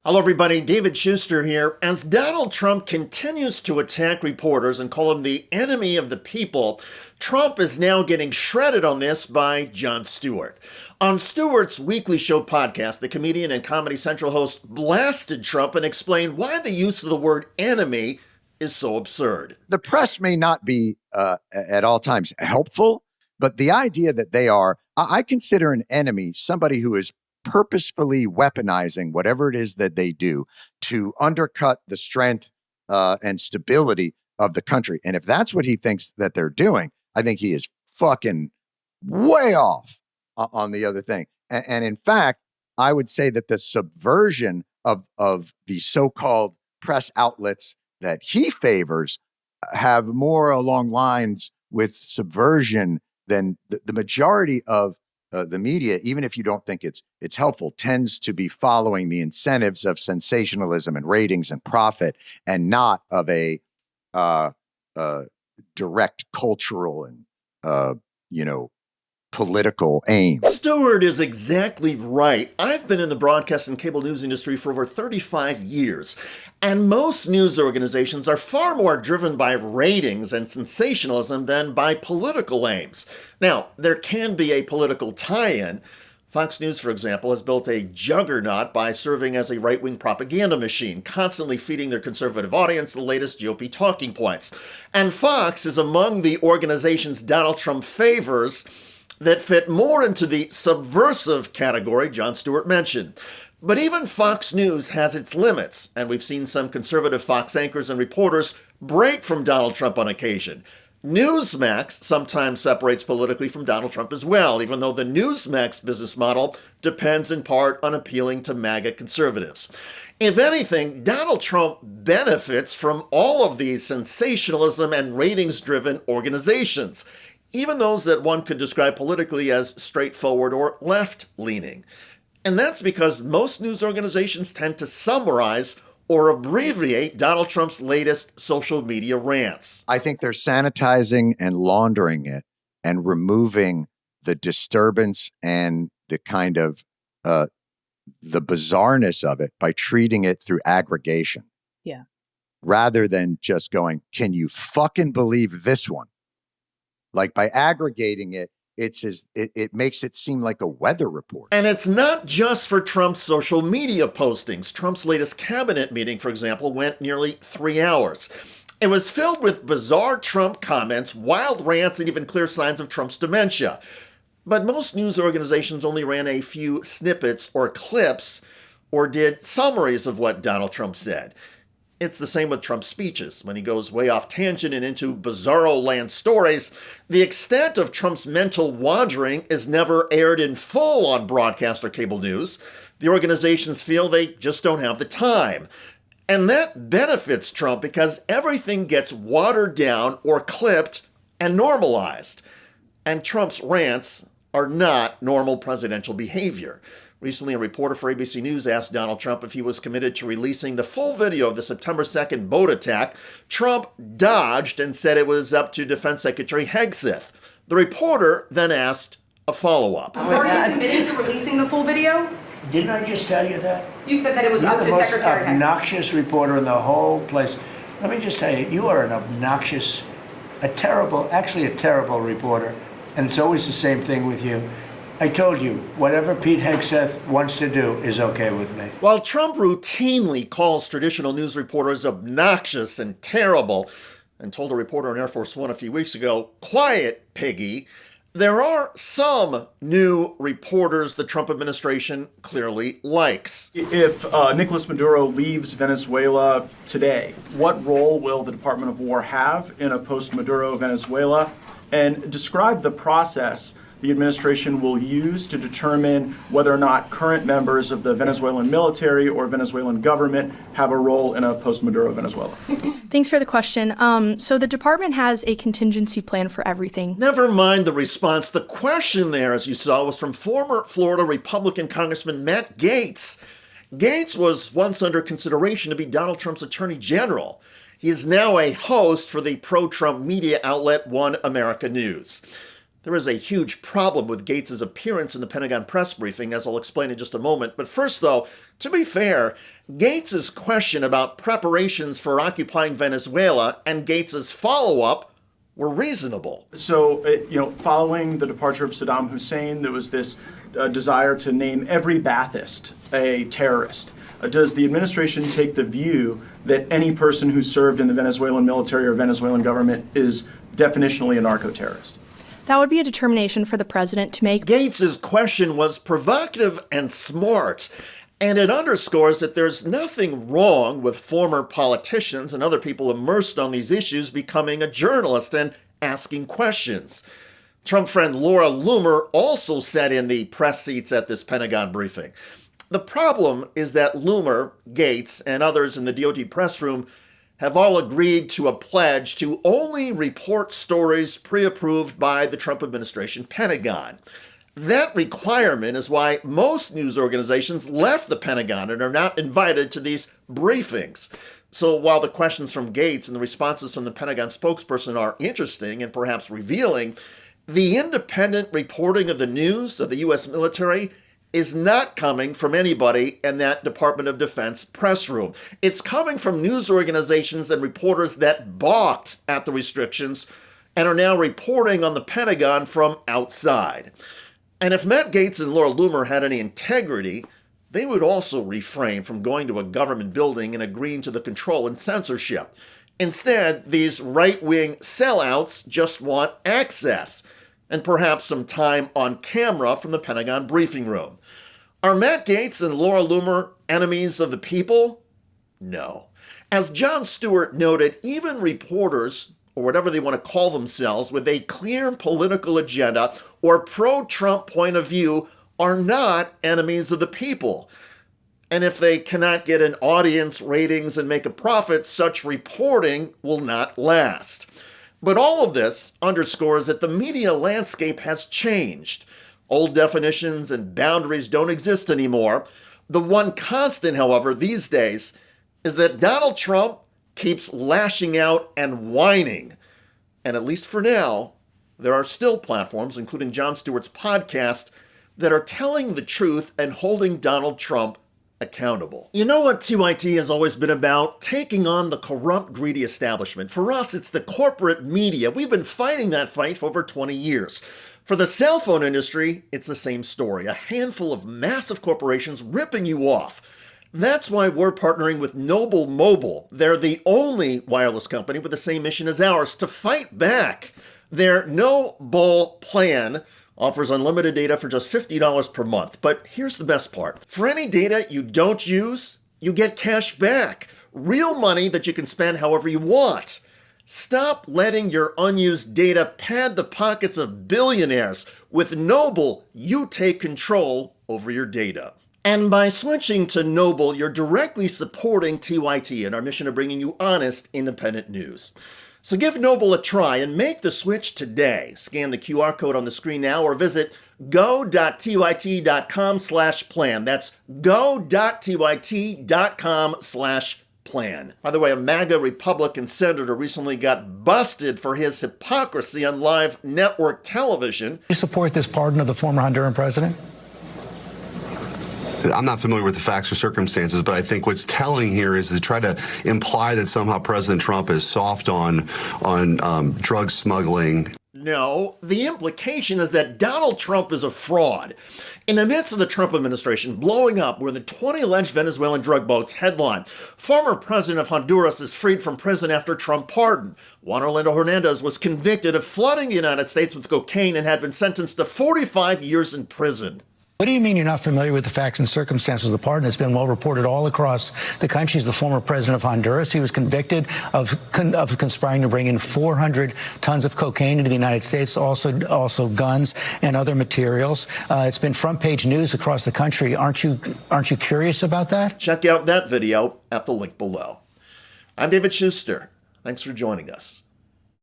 Hello, everybody. David Shuster here. As Donald Trump continues to attack reporters and call him the enemy of the people, Trump is now getting shredded on this by Jon Stewart. On Stewart's weekly show podcast, the comedian and Comedy Central host blasted Trump and explained why the use of the word enemy is so absurd. The press may not be at all times helpful, but the idea that they are, I consider an enemy somebody who is purposefully weaponizing whatever it is that they do to undercut the strength and stability of the country. And if that's what he thinks that they're doing, I think he is fucking way off on the other thing. And in fact, I would say that the subversion of the so-called press outlets that he favors have more along lines with subversion than the majority of the media, even if you don't think it's helpful, tends to be following the incentives of sensationalism and ratings and profit, and not of a direct cultural and political aim. Stewart is exactly right. I've been in the broadcast and cable news industry for over 35 years, and most news organizations are far more driven by ratings and sensationalism than by political aims. Now, there can be a political tie-in. Fox News, for example, has built a juggernaut by serving as a right-wing propaganda machine, constantly feeding their conservative audience the latest GOP talking points. And Fox is among the organizations Donald Trump favors that fit more into the subversive category Jon Stewart mentioned. But even Fox News has its limits, and we've seen some conservative Fox anchors and reporters break from Donald Trump on occasion. Newsmax sometimes separates politically from Donald Trump as well, even though the Newsmax business model depends in part on appealing to MAGA conservatives. If anything, Donald Trump benefits from all of these sensationalism and ratings-driven organizations, even those that one could describe politically as straightforward or left-leaning. And that's because most news organizations tend to summarize or abbreviate Donald Trump's latest social media rants. I think they're sanitizing and laundering it and removing the disturbance and the kind of the bizarreness of it by treating it through aggregation. Yeah. Rather than just going, can you fucking believe this one? Like by aggregating it, it makes it seem like a weather report. And it's not just for Trump's social media postings. Trump's latest cabinet meeting, for example, went nearly 3 hours. It was filled with bizarre Trump comments, wild rants, and even clear signs of Trump's dementia. But most news organizations only ran a few snippets or clips or did summaries of what Donald Trump said. It's the same with Trump's speeches. When he goes way off tangent and into bizarro land stories, the extent of Trump's mental wandering is never aired in full on broadcast or cable news. The organizations feel they just don't have the time. And that benefits Trump because everything gets watered down or clipped and normalized. And Trump's rants are not normal presidential behavior. Recently, a reporter for ABC News asked Donald Trump if he was committed to releasing the full video of the September 2nd boat attack. Trump dodged and said it was up to Defense Secretary Hegseth. The reporter then asked a follow-up. Are you committed to releasing the full video? Didn't I just tell you that? You said that it was You're up the to most Secretary Hegseth. obnoxious reporter in the whole place. Let me just tell you, you are an obnoxious, a terrible reporter, and it's always the same thing with you. I told you, whatever Pete Hegseth wants to do is okay with me. While Trump routinely calls traditional news reporters obnoxious and terrible, and told a reporter on Air Force One a few weeks ago, "Quiet, piggy," there are some new reporters the Trump administration clearly likes. If Nicolas Maduro leaves Venezuela today, what role will the Department of War have in a post-Maduro Venezuela? And describe the process the administration will use to determine whether or not current members of the Venezuelan military or Venezuelan government have a role in a post-Maduro Venezuela. Thanks for the question. So the department has a contingency plan for everything. Never mind the response. The question there, as you saw, was from former Florida Republican Congressman Matt Gaetz. Gaetz was once under consideration to be Donald Trump's attorney general. He is now a host for the pro-Trump media outlet One America News. There is a huge problem with Gates' appearance in the Pentagon press briefing, as I'll explain in just a moment. But first, though, to be fair, Gates' question about preparations for occupying Venezuela and Gates' follow-up were reasonable. So, following the departure of Saddam Hussein, there was this desire to name every Ba'athist a terrorist. Does the administration take the view that any person who served in the Venezuelan military or Venezuelan government is definitionally a narco-terrorist? That would be a determination for the president to make. Gates' question was provocative and smart, and it underscores that there's nothing wrong with former politicians and other people immersed on these issues becoming a journalist and asking questions. Trump friend Laura Loomer also sat in the press seats at this Pentagon briefing. The problem is that Loomer, Gates, and others in the DoD press room have all agreed to a pledge to only report stories pre-approved by the Trump administration Pentagon. That requirement is why most news organizations left the Pentagon and are not invited to these briefings. So while the questions from Gates and the responses from the Pentagon spokesperson are interesting and perhaps revealing, the independent reporting of the news of the U.S. military is not coming from anybody in that Department of Defense press room. It's coming from news organizations and reporters that balked at the restrictions and are now reporting on the Pentagon from outside. And if Matt Gaetz and Laura Loomer had any integrity, they would also refrain from going to a government building and agreeing to the control and censorship. Instead, these right-wing sellouts just want access and perhaps some time on camera from the Pentagon briefing room. Are Matt Gaetz and Laura Loomer enemies of the people? No. As Jon Stewart noted, even reporters, or whatever they want to call themselves, with a clear political agenda or pro-Trump point of view are not enemies of the people. And if they cannot get an audience, ratings, and make a profit, such reporting will not last. But all of this underscores that the media landscape has changed. Old definitions and boundaries don't exist anymore. The one constant, however, these days is that Donald Trump keeps lashing out and whining. And at least for now, there are still platforms, including Jon Stewart's podcast, that are telling the truth and holding Donald Trump accountable. You know what TYT has always been about? Taking on the corrupt, greedy establishment. For us, it's the corporate media. We've been fighting that fight for over 20 years. For the cell phone industry, it's the same story. A handful of massive corporations ripping you off. That's why we're partnering with Noble Mobile. They're the only wireless company with the same mission as ours, to fight back. Their No Bull plan offers unlimited data for just $50 per month. But here's the best part. For any data you don't use, you get cash back. Real money that you can spend however you want. Stop letting your unused data pad the pockets of billionaires. With Noble, you take control over your data. And by switching to Noble, you're directly supporting TYT and our mission of bringing you honest, independent news. So give Noble a try and make the switch today. Scan the QR code on the screen now or visit go.tyt.com/plan. That's go.tyt.com/plan. By the way, a MAGA Republican senator recently got busted for his hypocrisy on live network television. You support this pardon of the former Honduran president? I'm not familiar with the facts or circumstances, but I think what's telling here is to try to imply that somehow President Trump is soft on drug smuggling. No, the implication is that Donald Trump is a fraud. In the midst of the Trump administration blowing up where the 20 alleged Venezuelan drug boats headline, former president of Honduras is freed from prison after Trump pardon. Juan Orlando Hernandez was convicted of flooding the United States with cocaine and had been sentenced to 45 years in prison. What do you mean you're not familiar with the facts and circumstances of the pardon? It's been well reported all across the country. He's the former president of Honduras. He was convicted of conspiring to bring in 400 tons of cocaine into the United States, also guns and other materials. It's been front page news across the country. Aren't you curious about that? Check out that video at the link below. I'm David Shuster. Thanks for joining us.